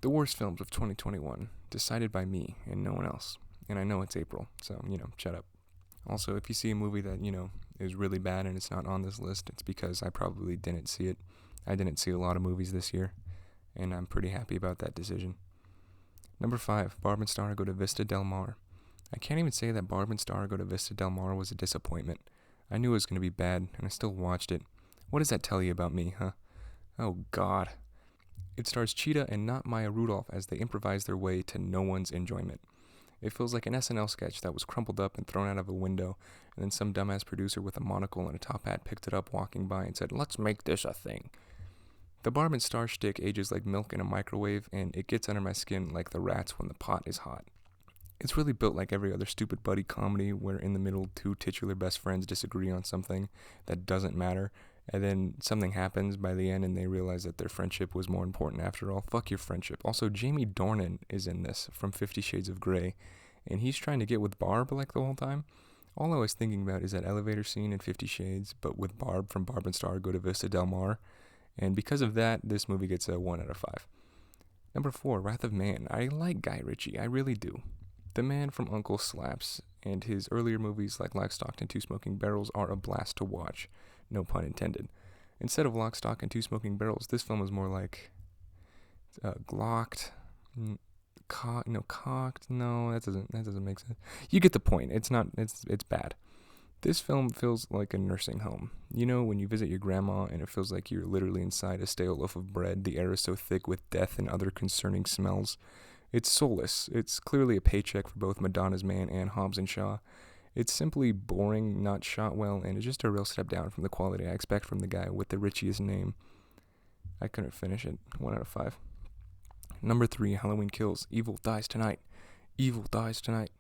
The worst films of 2021, decided by me and no one else. And I know it's April, so, shut up. Also, if you see a movie that, is really bad and it's not on this list, it's because I probably didn't see it. I didn't see a lot of movies this year, and I'm pretty happy about that decision. Number 5, Barb and Star Go to Vista Del Mar. I can't even say that Barb and Star Go to Vista Del Mar was a disappointment. I knew it was going to be bad, and I still watched it. What does that tell you about me, huh? Oh, God. It stars Cheetah and not Maya Rudolph as they improvise their way to no one's enjoyment. It feels like an SNL sketch that was crumpled up and thrown out of a window, and then some dumbass producer with a monocle and a top hat picked it up walking by and said, "Let's make this a thing." The Barb and Star shtick ages like milk in a microwave, and it gets under my skin like the rats when the pot is hot. It's really built like every other stupid buddy comedy where in the middle two titular best friends disagree on something that doesn't matter, and then something happens by the end and they realize that their friendship was more important after all. Fuck your friendship. Also, Jamie Dornan is in this from 50 Shades of Grey, and he's trying to get with Barb like the whole time. All I was thinking about is that elevator scene in 50 Shades, but with Barb from Barb and Star Go to Vista Del Mar, and because of that, this movie gets a 1 out of 5. Number 4, Wrath of Man. I like Guy Ritchie, I really do. The man from Uncle slaps, and his earlier movies like Lock, Stock, and Two Smoking Barrels are a blast to watch. No pun intended. Instead of Lock, Stock, and Two Smoking Barrels, this film is more like Glocked, Cocked. No, that doesn't make sense. You get the point. It's bad. This film feels like a nursing home. You know when you visit your grandma and it feels like you're literally inside a stale loaf of bread. The air is so thick with death and other concerning smells. It's soulless. It's clearly a paycheck for both Madonna's Man and Hobbs and Shaw. It's simply boring, not shot well, and it's just a real step down from the quality I expect from the guy with the Ritchiest name. I couldn't finish it. 1 out of 5. Number 3, Halloween Kills. Evil dies tonight. Evil dies tonight.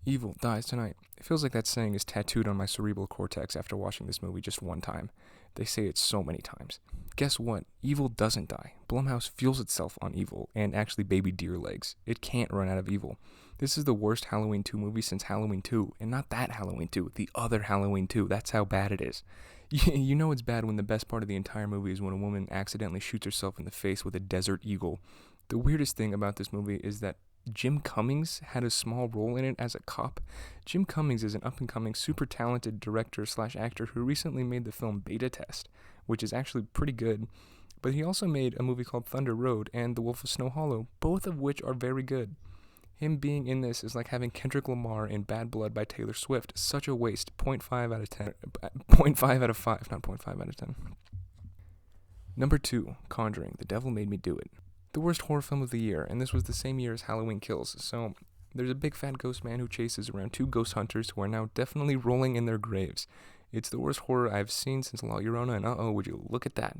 Evil dies tonight. It feels like that saying is tattooed on my cerebral cortex after watching this movie just one time. They say it so many times. Guess what? Evil doesn't die. Blumhouse fuels itself on evil, and actually baby deer legs. It can't run out of evil. This is the worst Halloween 2 movie since Halloween 2, and not that Halloween 2, the other Halloween 2. That's how bad it is. You know it's bad when the best part of the entire movie is when a woman accidentally shoots herself in the face with a desert eagle. The weirdest thing about this movie is that Jim Cummings had a small role in it as a cop. Jim Cummings is an up-and-coming, super talented director/actor who recently made the film Beta Test, which is actually pretty good. But he also made a movie called Thunder Road and The Wolf of Snow Hollow, both of which are very good. Him being in this is like having Kendrick Lamar in Bad Blood by Taylor Swift. Such a waste. 0.5 out of 10. 0.5 out of 5, not 0.5 out of 10. Number 2, Conjuring. The Devil Made Me Do It. The worst horror film of the year, and this was the same year as Halloween Kills, so there's a big fat ghost man who chases around 2 ghost hunters who are now definitely rolling in their graves. It's the worst horror I've seen since La Llorona, and would you look at that.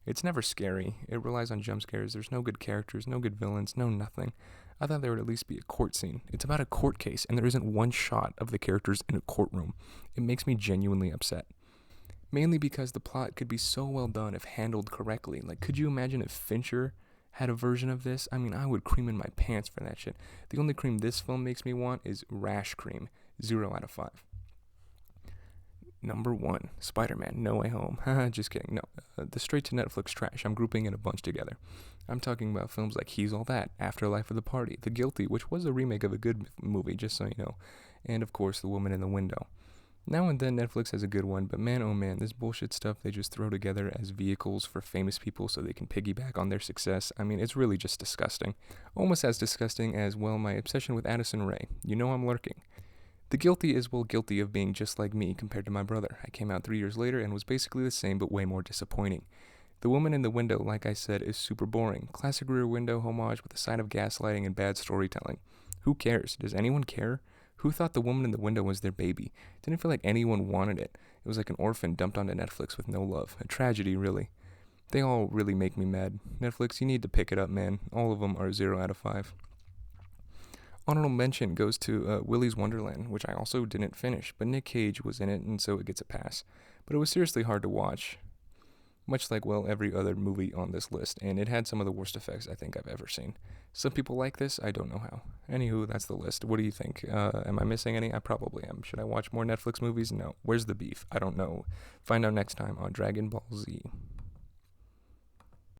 It's never scary. It relies on jump scares. There's no good characters, no good villains, no nothing. I thought there would at least be a court scene. It's about a court case, and there isn't one shot of the characters in a courtroom. It makes me genuinely upset. Mainly because the plot could be so well done if handled correctly. Like, could you imagine if Fincher had a version of this? I mean, I would cream in my pants for that shit. The only cream this film makes me want is rash cream. 0 out of 5. Number 1, Spider-Man, No Way Home. Just kidding. No, the straight-to-Netflix trash. I'm grouping it a bunch together. I'm talking about films like He's All That, Afterlife of the Party, The Guilty, which was a remake of a good movie, just so you know, and of course, The Woman in the Window. Now and then Netflix has a good one, but man oh man, this bullshit stuff they just throw together as vehicles for famous people so they can piggyback on their success. I mean, it's really just disgusting. Almost as disgusting as, well, my obsession with Addison Rae. You know I'm lurking. The Guilty is, well, guilty of being just like me compared to my brother. I came out 3 years later and was basically the same but way more disappointing. The Woman in the Window, like I said, is super boring. Classic Rear Window homage with a side of gaslighting and bad storytelling. Who cares? Does anyone care? Who thought The Woman in the Window was their baby? Didn't feel like anyone wanted it. It was like an orphan dumped onto Netflix with no love. A tragedy, really. They all really make me mad. Netflix, you need to pick it up, man. All of them are 0 out of 5. Honorable mention goes to Willy's Wonderland, which I also didn't finish, but Nick Cage was in it, and so it gets a pass. But it was seriously hard to watch. Much like, well, every other movie on this list, and it had some of the worst effects I think I've ever seen. Some people like this, I don't know how. Anywho, that's the list. What do you think? Am I missing any? I probably am. Should I watch more Netflix movies? No. Where's the beef? I don't know. Find out next time on Dragon Ball Z.